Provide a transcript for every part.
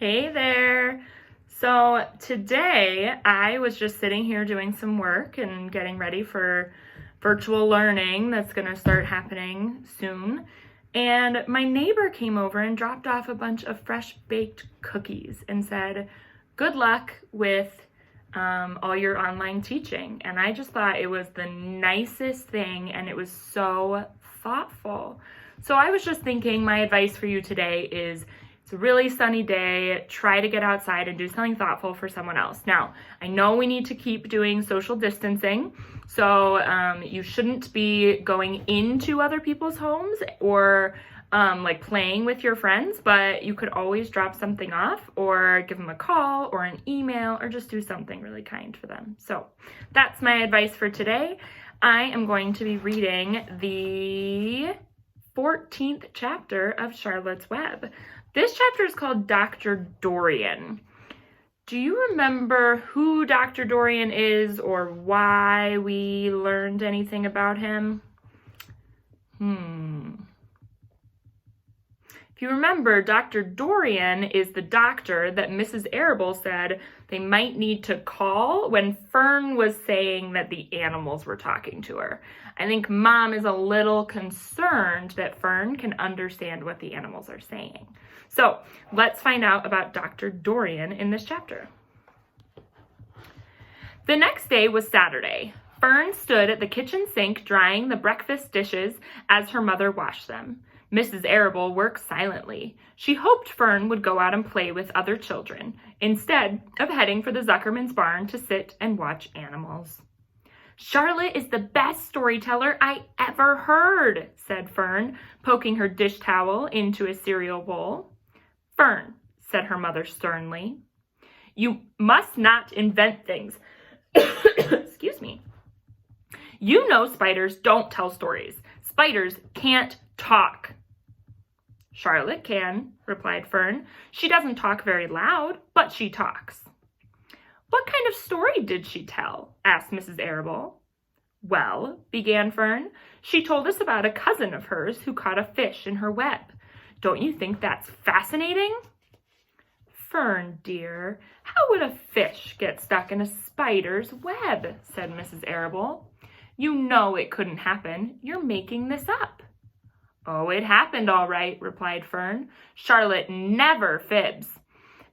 Hey there. So today I was just sitting here doing some work and getting ready for virtual learning that's going to start happening soon. And my neighbor came over and dropped off a bunch of fresh baked cookies and said, "Good luck with all your online teaching." And I just thought it was the nicest thing and it was so thoughtful. So I was just thinking my advice for you today is it's a really sunny day. Try to get outside and do something thoughtful for someone else. Now, I know we need to keep doing social distancing, so you shouldn't be going into other people's homes or like playing with your friends, but you could always drop something off or give them a call or an email or just do something really kind for them. So that's my advice for today. I am going to be reading the 14th chapter of Charlotte's Web. This chapter is called Dr. Dorian. Do you remember who Dr. Dorian is or why we learned anything about him? If you remember, Dr. Dorian is the doctor that Mrs. Arable said they might need to call when Fern was saying that the animals were talking to her. I think Mom is a little concerned that Fern can understand what the animals are saying. So let's find out about Dr. Dorian in this chapter. The next day was Saturday. Fern stood at the kitchen sink drying the breakfast dishes as her mother washed them. Mrs. Arable worked silently. She hoped Fern would go out and play with other children, instead of heading for the Zuckerman's barn to sit and watch animals. "Charlotte is the best storyteller I ever heard," said Fern, poking her dish towel into a cereal bowl. "Fern," said her mother sternly, "you must not invent things." Excuse me. "You know spiders don't tell stories. Spiders can't talk." "Charlotte can," replied Fern. "She doesn't talk very loud, but she talks." "What kind of story did she tell?" asked Mrs. Arable. "Well," began Fern, "she told us about a cousin of hers who caught a fish in her web. Don't you think that's fascinating?" "Fern, dear, how would a fish get stuck in a spider's web?" said Mrs. Arable. "You know it couldn't happen. You're making this up." "Oh, it happened all right," replied Fern. "Charlotte never fibs.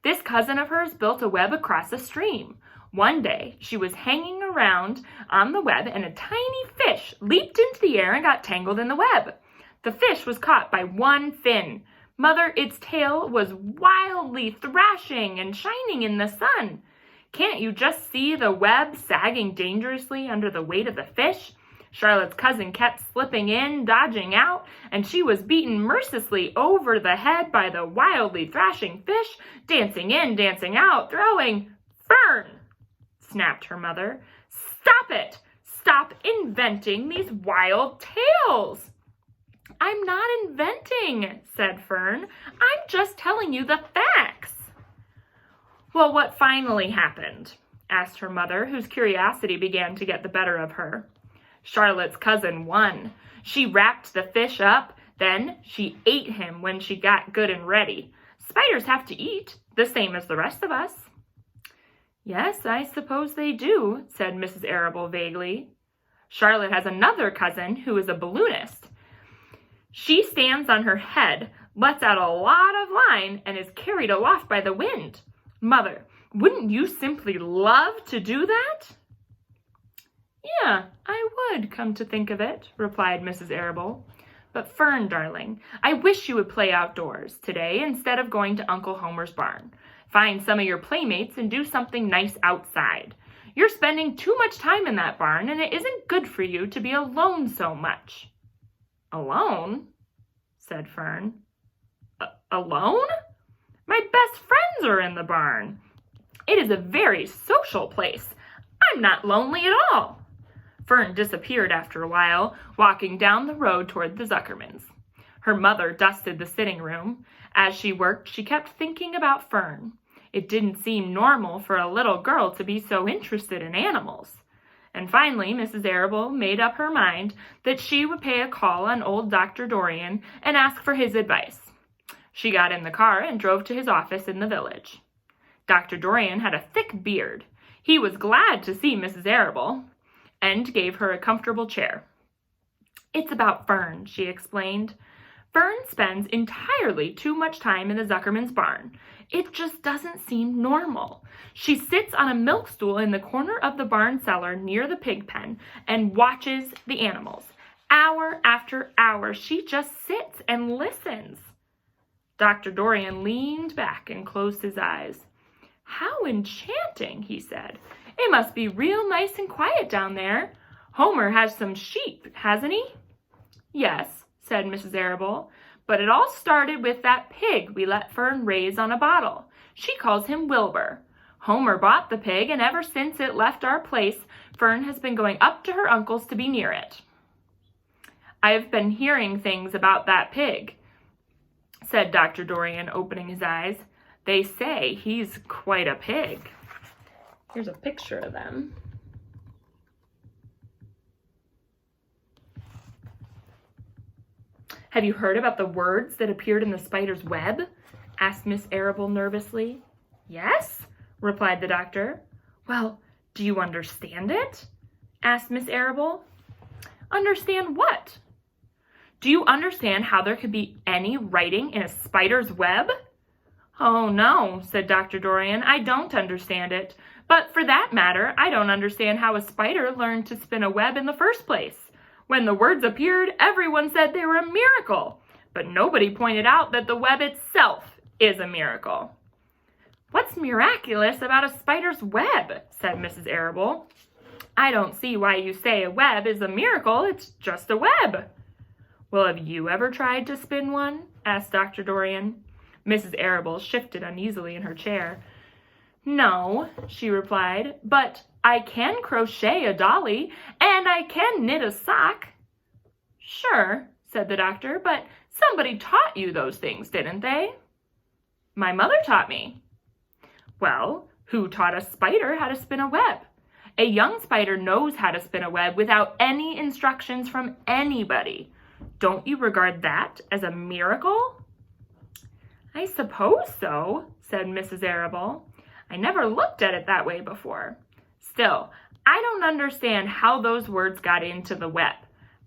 This cousin of hers built a web across a stream. One day, she was hanging around on the web and a tiny fish leaped into the air and got tangled in the web. The fish was caught by one fin. Mother, its tail was wildly thrashing and shining in the sun. Can't you just see the web sagging dangerously under the weight of the fish? Charlotte's cousin kept slipping in, dodging out, and she was beaten mercilessly over the head by the wildly thrashing fish, dancing in, dancing out, throwing—" "Fern!" snapped her mother. "Stop it! Stop inventing these wild tales!" "I'm not inventing," said Fern. "I'm just telling you the facts." "Well, what finally happened?" asked her mother, whose curiosity began to get the better of her. "Charlotte's cousin won. She wrapped the fish up, then she ate him when she got good and ready. Spiders have to eat, the same as the rest of us." "Yes, I suppose they do," said Mrs. Arable vaguely. "Charlotte has another cousin who is a balloonist. She stands on her head, lets out a lot of line, and is carried aloft by the wind. Mother, wouldn't you simply love to do that?" "Yeah, I would, come to think of it," replied Mrs. Arable. "But Fern, darling, I wish you would play outdoors today instead of going to Uncle Homer's barn. Find some of your playmates and do something nice outside. You're spending too much time in that barn, and it isn't good for you to be alone so much." "Alone?" said Fern. "Alone? My best friends are in the barn. It is a very social place. I'm not lonely at all." Fern disappeared after a while, walking down the road toward the Zuckermans. Her mother dusted the sitting room. As she worked, she kept thinking about Fern. It didn't seem normal for a little girl to be so interested in animals. And finally, Mrs. Arable made up her mind that she would pay a call on old Dr. Dorian and ask for his advice. She got in the car and drove to his office in the village. Dr. Dorian had a thick beard. He was glad to see Mrs. Arable and gave her a comfortable chair. "It's about Fern," she explained. "Fern spends entirely too much time in the Zuckerman's barn. It just doesn't seem normal. She sits on a milk stool in the corner of the barn cellar near the pig pen and watches the animals. Hour after hour, she just sits and listens." Dr. Dorian leaned back and closed his eyes. "How enchanting," he said. "It must be real nice and quiet down there. Homer has some sheep, hasn't he?" "Yes," said Mrs. Arable, "but it all started with that pig we let Fern raise on a bottle. She calls him Wilbur. Homer bought the pig, and ever since it left our place, Fern has been going up to her uncle's to be near it." "I've been hearing things about that pig," said Dr. Dorian, opening his eyes. "They say he's quite a pig." Here's a picture of them. "Have you heard about the words that appeared in the spider's web?" asked Miss Arable nervously. "Yes," replied the doctor. "Well, do you understand it?" asked Miss Arable. "Understand what?" "Do you understand how there could be any writing in a spider's web?" "Oh, no," said Dr. Dorian, "I don't understand it. But for that matter, I don't understand how a spider learned to spin a web in the first place. When the words appeared, everyone said they were a miracle, but nobody pointed out that the web itself is a miracle." "What's miraculous about a spider's web?" said Mrs. Arable. "I don't see why you say a web is a miracle. It's just a web." "Well, have you ever tried to spin one?" asked Dr. Dorian. Mrs. Arable shifted uneasily in her chair. "No," she replied, "but I can crochet a dolly, and I can knit a sock." "Sure," said the doctor, "but somebody taught you those things, didn't they?" "My mother taught me." "Well, who taught a spider how to spin a web? A young spider knows how to spin a web without any instructions from anybody. Don't you regard that as a miracle?" "I suppose so," said Mrs. Arable. "I never looked at it that way before. Still, I don't understand how those words got into the web.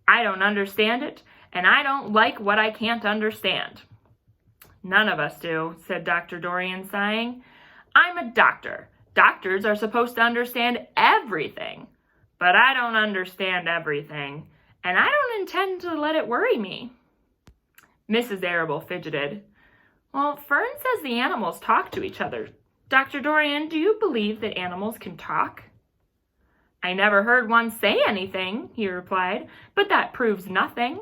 I don't understand it, and I don't like what I can't understand." "None of us do," said Dr. Dorian, sighing. "I'm a doctor. Doctors are supposed to understand everything. But I don't understand everything, and I don't intend to let it worry me." Mrs. Arable fidgeted. "Well, Fern says the animals talk to each other. Dr. Dorian, do you believe that animals can talk?" "I never heard one say anything," he replied, "but that proves nothing.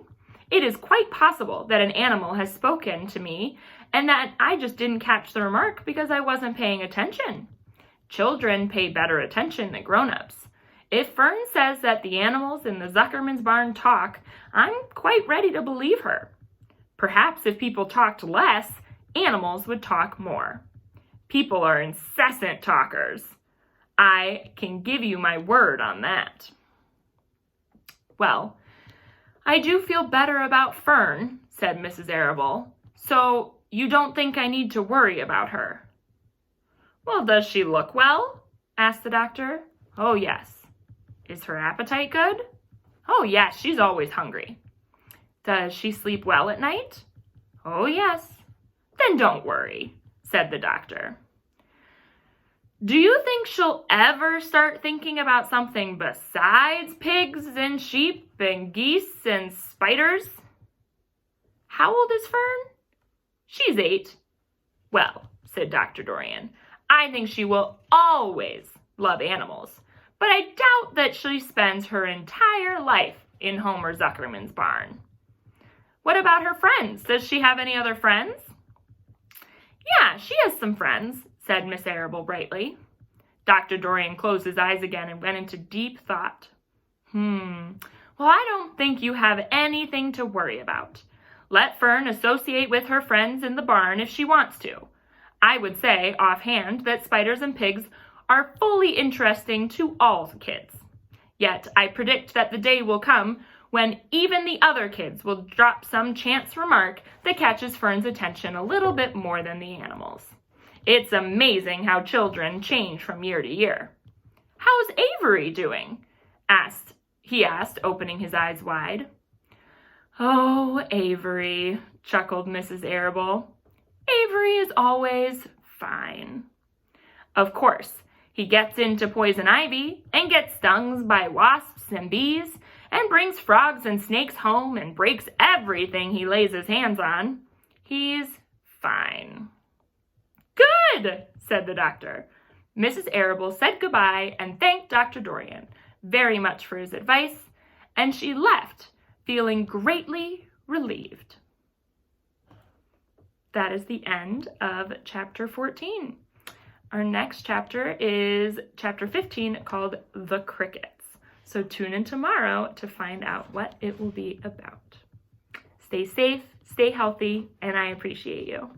It is quite possible that an animal has spoken to me and that I just didn't catch the remark because I wasn't paying attention. Children pay better attention than grown-ups. If Fern says that the animals in the Zuckerman's barn talk, I'm quite ready to believe her. Perhaps if people talked less, animals would talk more. People are incessant talkers. I can give you my word on that." "Well, I do feel better about Fern," said Mrs. Arable. "So you don't think I need to worry about her?" "Well, does she look well?" asked the doctor. "Oh, yes." "Is her appetite good?" "Oh, yes, she's always hungry." "Does she sleep well at night?" "Oh, yes." "Then don't worry," said the doctor. "Do you think she'll ever start thinking about something besides pigs and sheep and geese and spiders?" "How old is Fern?" "She's 8. "Well," said Dr. Dorian, "I think she will always love animals, but I doubt that she spends her entire life in Homer Zuckerman's barn." "What about her friends? Does she have any other friends?" "Yeah, she has some friends," said Miss Arable brightly. Dr. Dorian closed his eyes again and went into deep thought. Well, I don't think you have anything to worry about. Let Fern associate with her friends in the barn if she wants to. I would say, offhand, that spiders and pigs are fully interesting to all kids. Yet I predict that the day will come when even the other kids will drop some chance remark that catches Fern's attention a little bit more than the animals. It's amazing how children change from year to year. "How's Avery doing?" he asked, opening his eyes wide. "Oh, Avery," chuckled Mrs. Arable. "Avery is always fine. Of course, he gets into poison ivy and gets stung by wasps and bees and brings frogs and snakes home and breaks everything he lays his hands on. He's fine." "Good," said the doctor. Mrs. Arable said goodbye and thanked Dr. Dorian very much for his advice, and she left, feeling greatly relieved. That is the end of chapter 14. Our next chapter is chapter 15, called The Crickets. So tune in tomorrow to find out what it will be about. Stay safe, stay healthy, and I appreciate you.